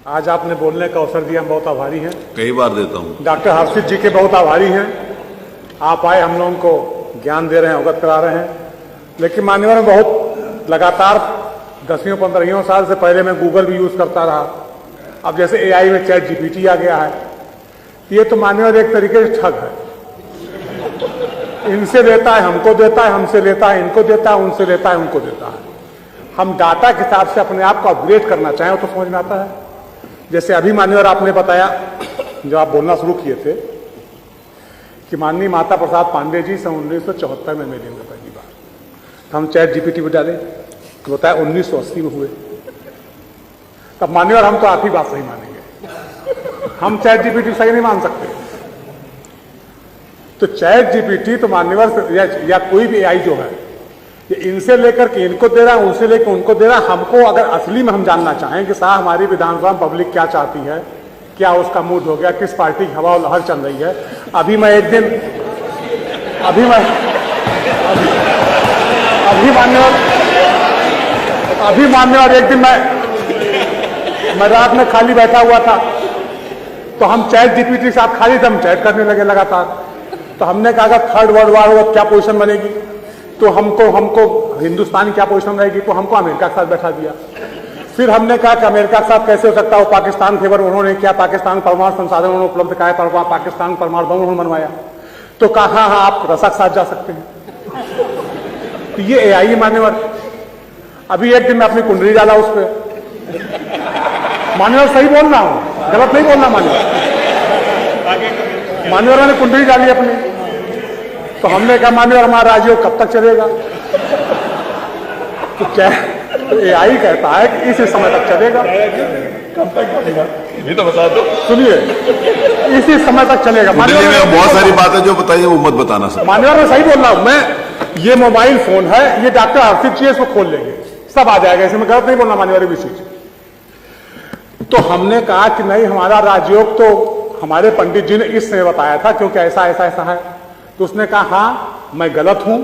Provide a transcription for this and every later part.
आज आपने बोलने का अवसर दिया, हम बहुत आभारी हैं। कई बार देता हूँ। डॉक्टर हर्षित जी के बहुत आभारी हैं। आप आए, हम लोगों को ज्ञान दे रहे हैं, अवगत करा रहे हैं। लेकिन मान्यवर में बहुत लगातार 10-15 साल से पहले मैं गूगल भी यूज करता रहा। अब जैसे एआई में चैट जीपीटी आ गया है, ये तो मान्यवर एक तरीके से ठग है। इनसे लेता है हमको देता है, हमसे लेता है इनको देता है, उनसे लेता है उनको देता है। हम डाटा के हिसाब से अपने आप को अपग्रेड करना चाहें तो समझ में आता है। जैसे अभी मान्यवर आपने बताया, जब आप बोलना शुरू किए थे कि माननीय माता प्रसाद पांडे जी सन 1974 में मिले हुए पहली बार, तो हम चैट जीपीटी पे डाले तो बताया 1980 में हुए। तब मान्यवर हम तो आप ही बात सही मानेंगे, हम चैट जीपीटी सही नहीं मान सकते। तो चैट जीपीटी तो मान्यवर या कोई भी एआई जो है, ये इनसे लेकर के इनको दे रहा है, उनसे लेकर उनको दे रहा है। हमको अगर असली में हम जानना चाहें कि साहब हमारी विधानसभा में पब्लिक क्या चाहती है, क्या उसका मूड हो गया, किस पार्टी की हवा और लहर चल रही है। अभी मान्यवर एक दिन मैं रात में खाली बैठा हुआ था, तो हम चैट जीपीटी से आप खाली थे, हम चैट करने लगे लगातार। तो हमने कहा थर्ड वर्ल्ड वॉर होगा क्या पोजीशन बनेगी, तो हमको हिंदुस्तान की क्या पोजीशन रहेगी, तो हमको अमेरिका के साथ बैठा दिया। फिर हमने कहा कि अमेरिका के साथ कैसे हो सकता है, वो पाकिस्तान फेवर उन्होंने किया, पाकिस्तान परमाणु संसाधन उन्होंने उपलब्ध कराया, पाकिस्तान परमाणु बम उन्होंने बनवाया। तो कहा हाँ आप रसा के साथ जा सकते हैं। तो ये एआई मान्यवर। अभी एक दिन मैं अपनी कुंडली डाला उस पर, मान्यवर सही बोल रहा हूं, गलत नहीं बोलना मान्यवर ने कुंडली डाली अपनी। तो हमने कहा मान्यवर हमारा राजयोग कब तक चलेगा, तो क्या एआई कहता है कि इसी समय तक चलेगा। कब तक चलेगा ये तो बता दो। सुनिए, इसी समय तक चलेगा। मान्यवर में बहुत सारी बातें जो बताइए वो मत बताना सर। मान्यवर मैं सही बोल रहा हूं। मैं ये मोबाइल फोन है, ये डॉक्टर हर्षित जी इसको खोल लेंगे, सब आ जाएगा, इसमें गलत नहीं बोलना मान्यवर भी चीज। तो हमने कहा कि नहीं, हमारा राजयोग तो हमारे पंडित जी ने इस समय बताया था, क्योंकि ऐसा ऐसा ऐसा है। तो उसने कहा हाँ मैं गलत हूं,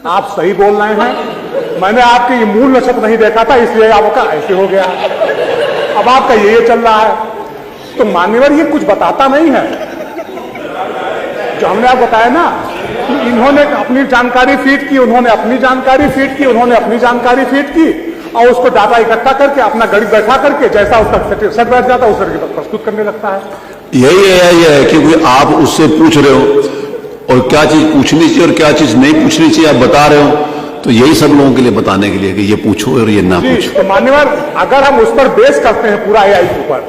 आप सही बोल रहे हैं, मैंने आपके ये मूल नक्षत्र नहीं देखा था, इसलिए आपका ऐसे हो गया, अब आपका ये चल रहा है। तो मान्यवर ये कुछ बताता नहीं है। जो हमने आप बताया ना, इन्होंने अपनी जानकारी फीड की, उन्होंने अपनी जानकारी फीड की, उन्होंने अपनी जानकारी फीड की, और उसको डाटा इकट्ठा करके अपना गणित बैठा करके जैसा उसका सेट बैठ जाता है उस तरीके पर प्रस्तुत करने लगता है। यही है कि आप उससे पूछ रहे हो और क्या चीज पूछनी चाहिए और क्या चीज नहीं पूछनी चाहिए आप बता रहे हो, तो यही सब लोगों के लिए बताने के लिए कि ये पूछो और ये ना पूछो। तो मान्यवर अगर हम उस पर बेस करते हैं पूरा एआई के ऊपर,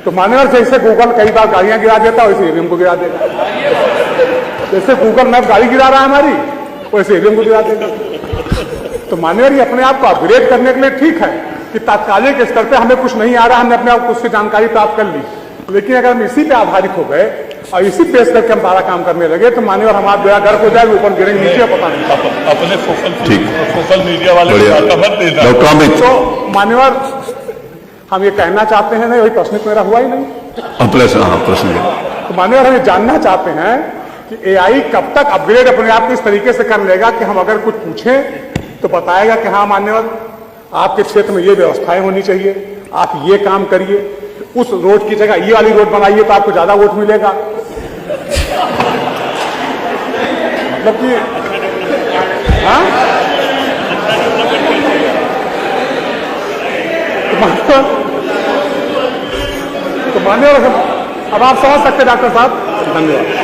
तो मान्यवर जैसे गूगल कई बार गाड़ियां गिरा देता है, वैसे ईवीएम को गिरा देगा। जैसे गूगल मैप गाड़ी गिरा रहा है हमारी, वैसे ईवीएम को गिरा देगा। तो मान्यवर ये अपने आप को अपग्रेड करने के लिए ठीक है कि तात्कालिक स्तर पे हमें कुछ नहीं आ रहा, हमने अपने आप को उससे जानकारी प्राप्त कर ली। लेकिन अगर हम इसी पे आधारित हो गए और इसी पेश करके हम सारा काम करने लगे, तो मान्यवर हमारा बेड़ा गर्क हो जाएगा, ऊपर गिरेंगे नीचे पता नहीं। अपने सोशल मीडिया वाले तो मान्यवर हम ये कहना चाहते हैं, नहीं वही प्रश्न मेरा हुआ ही नहीं। प्रश्न तो मान्यवर हम ये जानना चाहते हैं कि एआई कब तक अपग्रेड अपने आप को इस तरीके से कर लेगा कि हम अगर कुछ पूछें तो बताएगा कि हाँ मान्यवर आपके क्षेत्र में ये व्यवस्थाएं होनी चाहिए, आप ये काम करिए, उस रोड की जगह ये वाली रोड बनाइए तो आपको ज्यादा वोट मिलेगा। मतलब कि हाँ, तो मान्यवर अब आप समझ सकते डॉक्टर साहब। धन्यवाद।